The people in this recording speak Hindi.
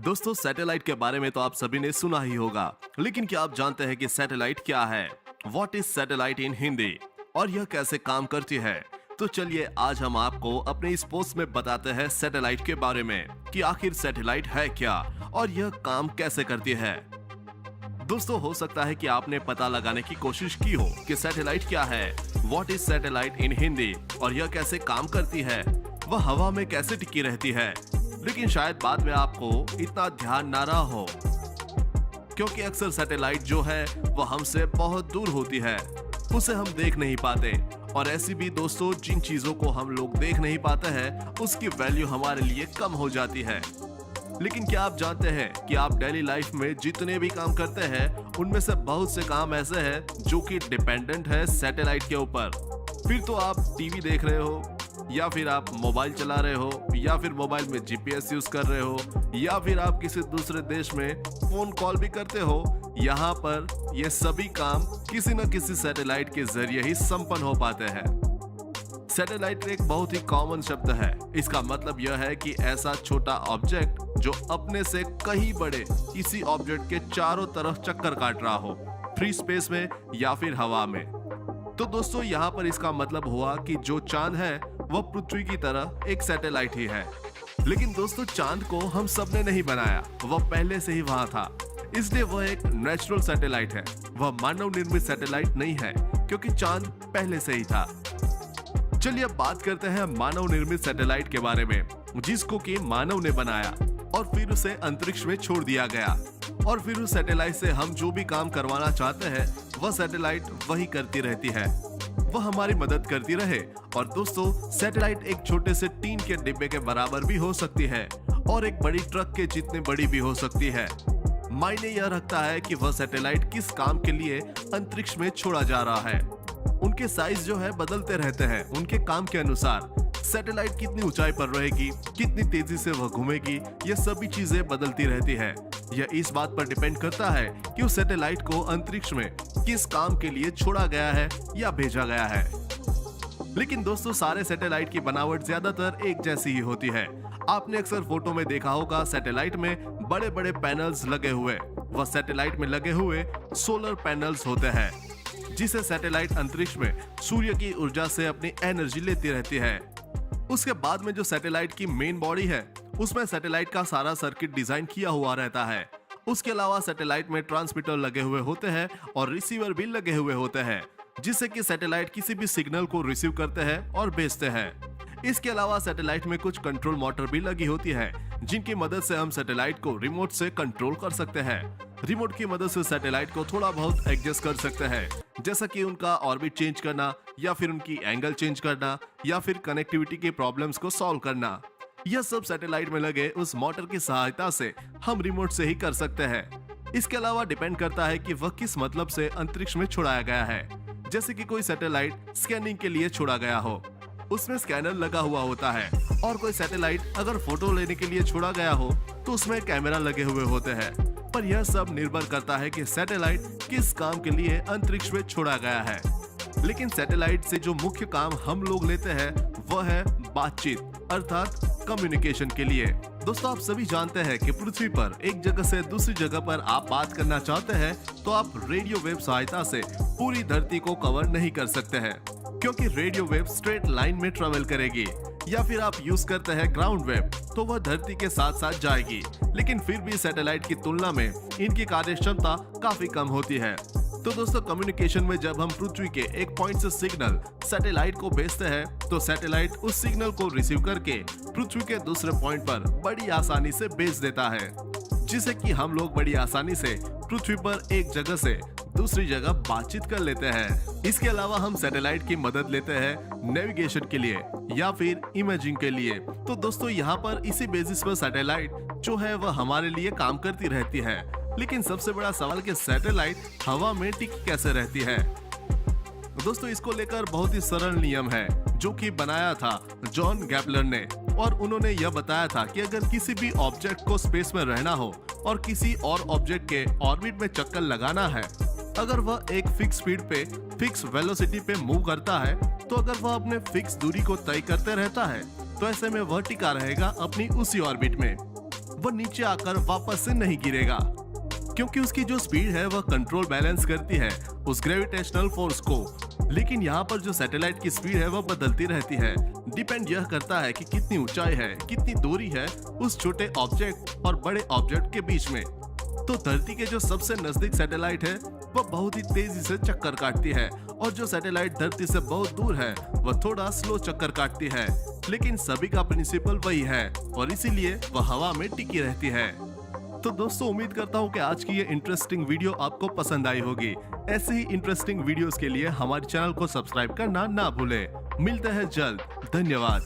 दोस्तों सैटेलाइट के बारे में तो आप सभी ने सुना ही होगा, लेकिन क्या आप जानते हैं कि सैटेलाइट क्या है? व्हाट इज सैटेलाइट इन हिंदी और यह कैसे काम करती है? तो चलिए आज हम आपको अपने इस पोस्ट में बताते हैं सैटेलाइट के बारे में कि आखिर सैटेलाइट है क्या और यह काम कैसे करती है। दोस्तों हो सकता है कि आपने पता लगाने की कोशिश की हो कि सैटेलाइट क्या है, व्हाट इज सैटेलाइट इन हिंदी और यह कैसे काम करती है, वह हवा में कैसे टिकी रहती है, लेकिन शायद बाद में आपको इतना ध्यान ना रहा हो क्योंकि अक्सर सैटेलाइट जो है वह हमसे बहुत दूर होती है, उसे हम देख नहीं पाते। और ऐसी भी दोस्तों जिन चीजों को हम लोग देख नहीं पाते हैं उसकी वैल्यू हमारे लिए कम हो जाती है। लेकिन क्या आप जानते हैं कि आप डेली लाइफ में जितने भी काम करते हैं उनमें से बहुत से काम ऐसे हैं जो कि डिपेंडेंट है सैटेलाइट के ऊपर। फिर तो आप टीवी देख रहे हो या फिर आप मोबाइल चला रहे हो या फिर मोबाइल में जीपीएस यूज कर रहे हो या फिर आप किसी दूसरे देश में फोन कॉल भी करते हो, यहाँ पर ये सभी काम किसी न किसी सैटेलाइट के जरिए ही संपन्न हो पाते हैं। सैटेलाइट एक बहुत ही कॉमन शब्द है। इसका मतलब यह है कि ऐसा छोटा ऑब्जेक्ट जो अपने से कहीं बड़े किसी ऑब्जेक्ट के चारों तरफ चक्कर काट रहा हो, फ्री स्पेस में या फिर हवा में। तो दोस्तों यहाँ पर इसका मतलब हुआ कि जो चांद है वह पृथ्वी की तरह एक सैटेलाइट ही है। लेकिन दोस्तों चांद को हम सबने नहीं बनाया, वह पहले से ही वहां था, इसलिए वह एक नेचुरल सैटेलाइट है। वह मानव निर्मित सैटेलाइट नहीं है क्योंकि चांद पहले से ही था। चलिए अब बात करते हैं मानव निर्मित सैटेलाइट के बारे में, जिसको कि मानव ने बनाया और फिर उसे अंतरिक्ष में छोड़ दिया गया। और फिर उस सैटेलाइट से हम जो भी काम करवाना चाहते हैं वह सैटेलाइट वही करती रहती है, वह हमारी मदद करती रहे। और दोस्तों सैटेलाइट एक छोटे से टीन के डिब्बे के बराबर भी हो सकती है और एक बड़ी ट्रक के जितने बड़ी भी हो सकती है। मायने यह रखता है कि वह सैटेलाइट किस काम के लिए अंतरिक्ष में छोड़ा जा रहा है। उनके साइज जो है बदलते रहते हैं उनके काम के अनुसार। सैटेलाइट कितनी ऊंचाई पर रहेगी, कितनी तेजी से वह घूमेगी, ये सभी चीजें बदलती रहती है। यह इस बात पर डिपेंड करता है कि उस सैटेलाइट को अंतरिक्ष में किस काम के लिए छोड़ा गया है या भेजा गया है। लेकिन दोस्तों सारे सैटेलाइट की बनावट ज्यादातर एक जैसी ही होती है। आपने अक्सर फोटो में देखा होगा सैटेलाइट में बड़े बड़े पैनल्स लगे हुए, वह सैटेलाइट में लगे हुए सोलर पैनल्स होते हैं, जिसे सैटेलाइट अंतरिक्ष में सूर्य की ऊर्जा से अपनी एनर्जी लेती रहती है। उसके बाद में जो सैटेलाइट की मेन बॉडी है उसमें सैटेलाइट का सारा सर्किट डिजाइन किया हुआ रहता है। उसके अलावा सैटेलाइट में ट्रांसमीटर लगे हुए होते हैं और रिसीवर भी लगे हुए होते हैं, जिससे कि सैटेलाइट किसी भी सिग्नल को रिसीव करते हैं और भेजते हैं। इसके अलावा सैटेलाइट में कुछ कंट्रोल मोटर भी लगी होती है, जिनकी मदद से हम सैटेलाइट को रिमोट से कंट्रोल कर सकते हैं। रिमोट की मदद से सैटेलाइट को थोड़ा बहुत एडजस्ट कर सकते हैं, जैसा कि उनका ऑर्बिट चेंज करना या फिर उनकी एंगल चेंज करना या फिर कनेक्टिविटी के प्रॉब्लम्स को सॉल्व करना। यह सब सैटेलाइट में लगे उस मोटर की सहायता से हम रिमोट से ही कर सकते हैं। इसके अलावा डिपेंड करता है कि वह किस मतलब से अंतरिक्ष में छोड़ाया गया है। जैसे कि कोई सैटेलाइट स्कैनिंग के लिए छोड़ा गया हो, उसमें स्कैनर लगा हुआ होता है, और कोई सैटेलाइट अगर फोटो लेने के लिए छोड़ा गया हो तो उसमें कैमरा लगे हुए होते हैं। पर यह सब निर्भर करता है कि सैटेलाइट किस काम के लिए अंतरिक्ष में छोड़ा गया है। लेकिन सैटेलाइट से जो मुख्य काम हम लोग लेते हैं वह है बातचीत, अर्थात कम्युनिकेशन के लिए। दोस्तों आप सभी जानते हैं कि पृथ्वी पर एक जगह से दूसरी जगह पर आप बात करना चाहते हैं तो आप रेडियो वेव सहायता से पूरी धरती को कवर नहीं कर सकते हैं, क्योंकि रेडियो वेव स्ट्रेट लाइन में ट्रेवल करेगी। या फिर आप यूज करते हैं ग्राउंड वेव तो वह धरती के साथ साथ जाएगी। लेकिन फिर भी सैटेलाइट की तुलना में इनकी कार्य क्षमता काफी कम होती है। तो दोस्तों कम्युनिकेशन में जब हम पृथ्वी के एक पॉइंट से सिग्नल सैटेलाइट को भेजते हैं तो सैटेलाइट उस सिग्नल को रिसीव करके पृथ्वी के दूसरे पॉइंट पर बड़ी आसानी से भेज देता है, जिससे कि हम लोग बड़ी आसानी से पृथ्वी पर एक जगह से दूसरी जगह बातचीत कर लेते हैं। इसके अलावा हम सैटेलाइट की मदद लेते हैं नेविगेशन के लिए या फिर इमेजिंग के लिए। तो दोस्तों यहाँ पर इसी बेसिस पर सैटेलाइट जो है वह हमारे लिए काम करती रहती है। लेकिन सबसे बड़ा सवाल कि सैटेलाइट हवा में टिकी कैसे रहती है। दोस्तों इसको लेकर बहुत ही सरल नियम है जो कि बनाया था जॉन गैपलर ने, और उन्होंने यह बताया था कि अगर किसी भी ऑब्जेक्ट को स्पेस में रहना हो और किसी और ऑब्जेक्ट के ऑर्बिट में चक्कर लगाना है, अगर वह एक फिक्स स्पीड पे फिक्स वेलोसिटी पे मूव करता है तो अगर वह अपने फिक्स दूरी को तय करते रहता है तो ऐसे में वह टिका रहेगा अपनी उसी ऑर्बिट में। वह नीचे आकर वापस से नहीं गिरेगा, क्योंकि उसकी जो स्पीड है वह कंट्रोल बैलेंस करती है उस ग्रेविटेशनल फोर्स को। लेकिन यहाँ पर जो सैटेलाइट की स्पीड है वह बदलती रहती है। डिपेंड यह करता है कि कितनी ऊंचाई है, कितनी दूरी है उस छोटे ऑब्जेक्ट और बड़े ऑब्जेक्ट के बीच में। तो धरती के जो सबसे नजदीक सैटेलाइट है वह बहुत ही तेजी से चक्कर काटती है, और जो सैटेलाइट धरती से बहुत दूर है वह थोड़ा स्लो चक्कर काटती है। लेकिन सभी का प्रिंसिपल वही है और इसीलिए वह हवा में टिकी रहती है। तो दोस्तों, उम्मीद करता हूँ कि आज की ये इंटरेस्टिंग वीडियो आपको पसंद आई होगी। ऐसे ही इंटरेस्टिंग वीडियोस के लिए हमारे चैनल को सब्सक्राइब करना ना भूलें। मिलते हैं जल्द। धन्यवाद।